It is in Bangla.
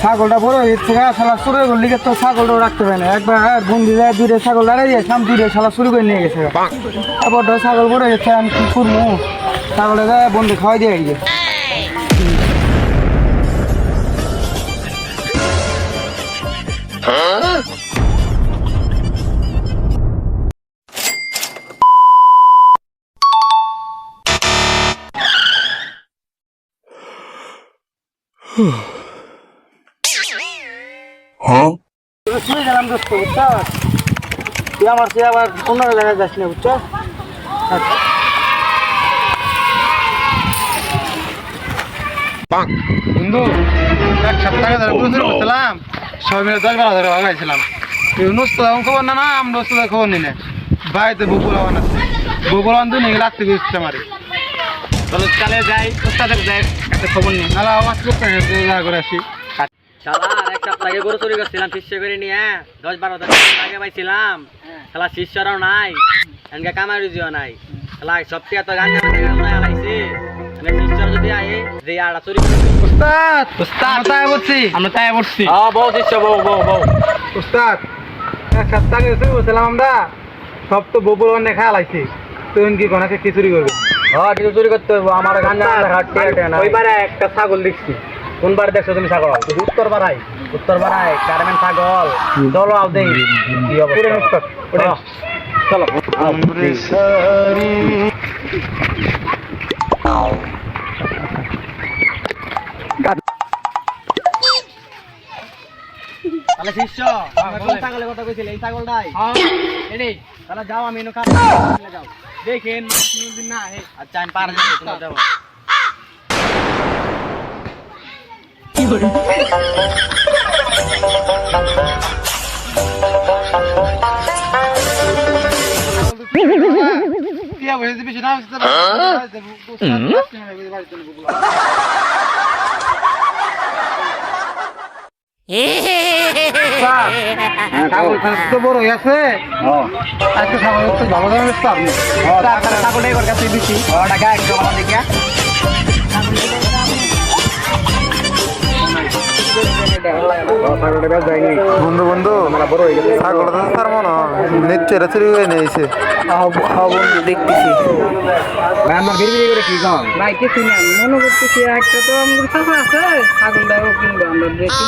ছাগলটা বড় হয়েছে শালা চুরি করলি তো ছাগলটাও রাখতে পারে না। একবার বন্দি যায় দূরে ছাগল দাঁড়াই যায় সাম দূরে শালা চুরি করে নিয়ে গেছে। তারপর ছাগল বড় হয়েছে আমি কি করবো, ছাগলটা যায় বন্দি খাওয়াই দিয়ে গেছে। শুনে গেলাম দোস্ত, বুঝছ তুই আমার সে আবার অন্য জায়গায় যাস না, বুঝছ? বন্ধু 1 সপ্তাহ ধরে প্রচুর করছিলাম, সবাই মিলে 10-12 ধরে ভাগাইছিলাম। খবর না না আমরা খবর নিলে বাড়িতে বপুলাবান আছে, বপুলাবান তো নিয়ে লাগতে বুঝতে পারি। চলো কালে যাই, ওস্তাদের যাই, একটা খবর নিই। নালা আওয়াজ করতে দেখা করে আসি। শালার 1 সপ্তাহ আগে গরু চুরি করছিলাম শিষ্য করে নিয়ে, 10-12 দিন আগে পাইছিলাম। শালা শিষ্যরাও নাই, এনকে কামারিজিও নাই। শালা সবচেয়ে তো গান লাইছে শিষ্যরা যদি আয়ে যে আড়া চুরি উস্তাদ উস্তাদ তাই বলছি, আমরা তাই বলছি। বউ শিষ্য বউ উস্তাদ 1 সপ্তাহ আগে চুরি করছিলাম আমরা, সব তো বপুলাবান দেখা লাইছি। তুই কি কোনাকে কি চুরি করবি? কিছু চুরি করতে হইব, আমার গান ওইবারে একটা ছাগল দেখছি। কোন বারে দেখছো তুমি ছাগল? উত্তর পাড়ায় গার্মেন্ট ছাগল। চলো আও দেই কি অবস্থা। চলো তাহলে শিষ্য কোন ছাগলের কথা কইছিলে? এই ছাগলটাই এডি। তাহলে যাও, আমি এনো কাজ যাও দেখেন দিন না। আচ্ছা আমি পার যাবো, তোমরা যাবো। কি করে টিয়া বসে বেশি না হচ্ছে তো বড় হয়ে আছে। আজকে ছাগল তো ভালো দামে বেচতে আপনি ছাগলটাই ওর কাছে দিচ্ছি, টাকা একদম আমার দিকে। বন্ধু বন্ধু ছাগল তার মনে নেচেরা চুরি করে নিয়েছে। বন্ধু দেখতেছি আমার বিড়ি করে কি কম ভাই কিছু না, মনে করতেছি একটা তো আমার কাছে আছে ছাগলটাও কিনবো আমরা দেখি।